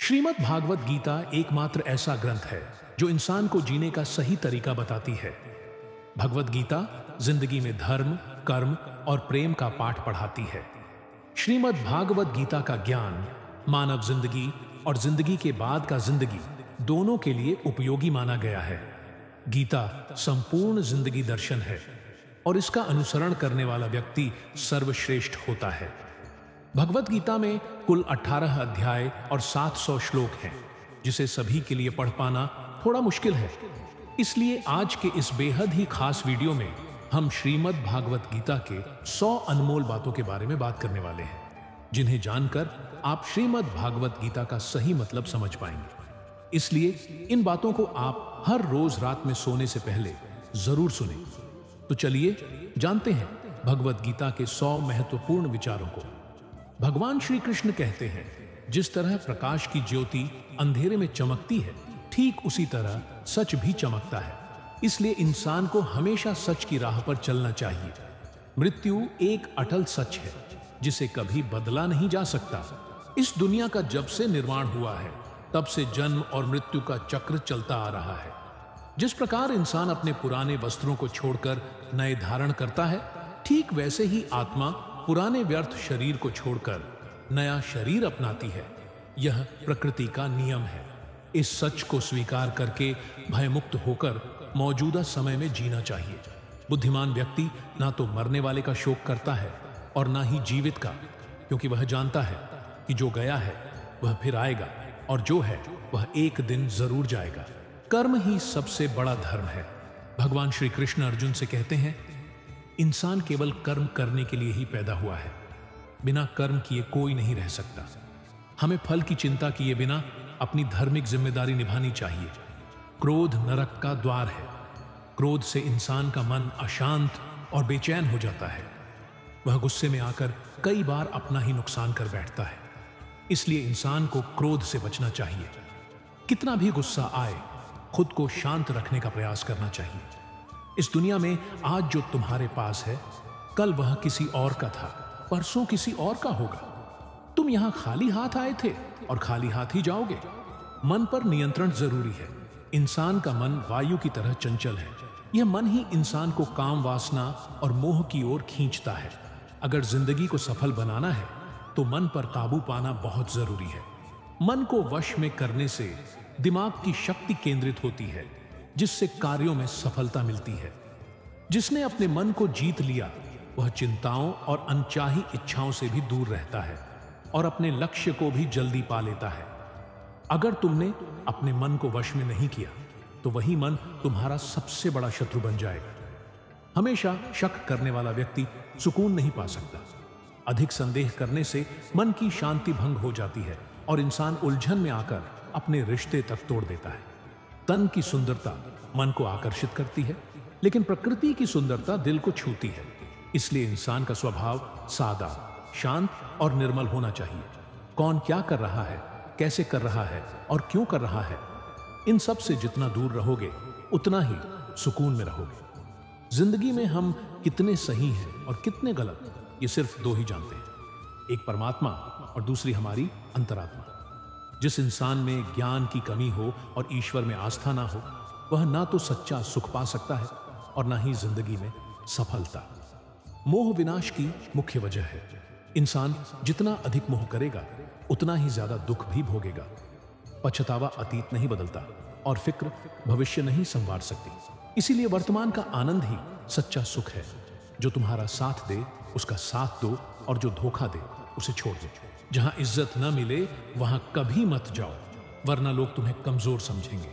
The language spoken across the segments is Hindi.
श्रीमद् भागवत गीता एकमात्र ऐसा ग्रंथ है जो इंसान को जीने का सही तरीका बताती है। भगवत गीता जिंदगी में धर्म, कर्म और प्रेम का पाठ पढ़ाती है। श्रीमद् भागवत गीता का ज्ञान मानव जिंदगी और जिंदगी के बाद का जिंदगी दोनों के लिए उपयोगी माना गया है। गीता संपूर्ण जिंदगी दर्शन है और इसका अनुसरण करने वाला व्यक्ति सर्वश्रेष्ठ होता है। भगवत गीता में कुल 18 अध्याय और 700 श्लोक हैं, जिसे सभी के लिए पढ़ पाना थोड़ा मुश्किल है। इसलिए आज के इस बेहद ही खास वीडियो में हम श्रीमद् भागवत गीता के 100 अनमोल बातों के बारे में बात करने वाले हैं, जिन्हें जानकर आप श्रीमद् भागवत गीता का सही मतलब समझ पाएंगे। इसलिए इन बातों को आप हर रोज रात में सोने से पहले जरूर सुनें। तो चलिए जानते हैं भगवत गीता के 100 महत्वपूर्ण विचारों को। भगवान श्री कृष्ण कहते हैं, जिस तरह प्रकाश की ज्योति अंधेरे में चमकती है, ठीक उसी तरह सच भी चमकता है। इसलिए इंसान को हमेशा सच की राह पर चलना चाहिए। मृत्यु एक अटल सच है जिसे कभी बदला नहीं जा सकता। इस दुनिया का जब से निर्माण हुआ है तब से जन्म और मृत्यु का चक्र चलता आ रहा है। जिस प्रकार इंसान अपने पुराने वस्त्रों को छोड़कर नए धारण करता है, ठीक वैसे ही आत्मा पुराने व्यर्थ शरीर को छोड़कर नया शरीर अपनाती है। यह प्रकृति का नियम है। इस सच को स्वीकार करके भयमुक्त होकर मौजूदा समय में जीना चाहिए। बुद्धिमान व्यक्ति ना तो मरने वाले का शोक करता है और ना ही जीवित का, क्योंकि वह जानता है कि जो गया है वह फिर आएगा और जो है वह एक दिन जरूर जाएगा। कर्म ही सबसे बड़ा धर्म है। भगवान श्री कृष्ण अर्जुन से कहते हैं, इंसान केवल कर्म करने के लिए ही पैदा हुआ है। बिना कर्म किए कोई नहीं रह सकता। हमें फल की चिंता किए बिना अपनी धार्मिक जिम्मेदारी निभानी चाहिए। क्रोध नरक का द्वार है। क्रोध से इंसान का मन अशांत और बेचैन हो जाता है। वह गुस्से में आकर कई बार अपना ही नुकसान कर बैठता है। इसलिए इंसान को क्रोध से बचना चाहिए। कितना भी गुस्सा आए, खुद को शांत रखने का प्रयास करना चाहिए। इस दुनिया में आज जो तुम्हारे पास है, कल वह किसी और का था, परसों किसी और का होगा। तुम यहां खाली हाथ आए थे और खाली हाथ ही जाओगे। मन पर नियंत्रण जरूरी है। इंसान का मन वायु की तरह चंचल है। यह मन ही इंसान को काम वासना और मोह की ओर खींचता है। अगर जिंदगी को सफल बनाना है तो मन पर काबू पाना बहुत जरूरी है। मन को वश में करने से दिमाग की शक्ति केंद्रित होती है, जिससे कार्यों में सफलता मिलती है। जिसने अपने मन को जीत लिया, वह चिंताओं और अनचाही इच्छाओं से भी दूर रहता है और अपने लक्ष्य को भी जल्दी पा लेता है। अगर तुमने अपने मन को वश में नहीं किया तो वही मन तुम्हारा सबसे बड़ा शत्रु बन जाएगा। हमेशा शक करने वाला व्यक्ति सुकून नहीं पा सकता। अधिक संदेह करने से मन की शांति भंग हो जाती है और इंसान उलझन में आकर अपने रिश्ते तक तोड़ देता है। तन की सुंदरता मन को आकर्षित करती है, लेकिन प्रकृति की सुंदरता दिल को छूती है। इसलिए इंसान का स्वभाव सादा, शांत और निर्मल होना चाहिए। कौन क्या कर रहा है, कैसे कर रहा है और क्यों कर रहा है, इन सब से जितना दूर रहोगे उतना ही सुकून में रहोगे। जिंदगी में हम कितने सही हैं और कितने गलत, ये सिर्फ दो ही जानते हैं, एक परमात्मा और दूसरी हमारी अंतरात्मा। जिस इंसान में ज्ञान की कमी हो और ईश्वर में आस्था ना हो, वह ना तो सच्चा सुख पा सकता है और ना ही जिंदगी में सफलता। मोह विनाश की मुख्य वजह है। इंसान जितना अधिक मोह करेगा उतना ही ज्यादा दुख भी भोगेगा। पछतावा अतीत नहीं बदलता और फिक्र भविष्य नहीं संवार सकती। इसीलिए वर्तमान का आनंद ही सच्चा सुख है। जो तुम्हारा साथ दे उसका साथ दो और जो धोखा दे उसे छोड़ दो। जहां इज्जत न मिले वहां कभी मत जाओ, वरना लोग तुम्हें कमजोर समझेंगे।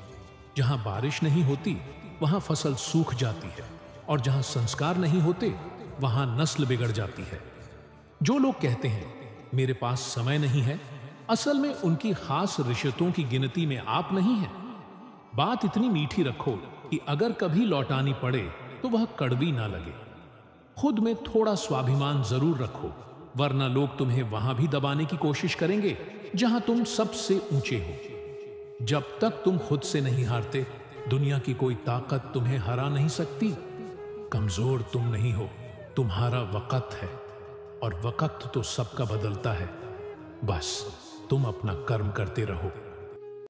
जहां बारिश नहीं होती वहां फसल सूख जाती है और जहां संस्कार नहीं होते वहां नस्ल बिगड़ जाती है। जो लोग कहते हैं मेरे पास समय नहीं है, असल में उनकी खास रिश्तों की गिनती में आप नहीं हैं। बात इतनी मीठी रखो कि अगर कभी लौटानी पड़े तो वह कड़वी ना लगे। खुद में थोड़ा स्वाभिमान जरूर रखो, वरना लोग तुम्हें वहां भी दबाने की कोशिश करेंगे जहां तुम सबसे ऊंचे हो। जब तक तुम खुद से नहीं हारते, दुनिया की कोई ताकत तुम्हें हरा नहीं सकती। कमजोर तुम नहीं हो, तुम्हारा वक़्त है और वक़्त तो सबका बदलता है। बस तुम अपना कर्म करते रहो।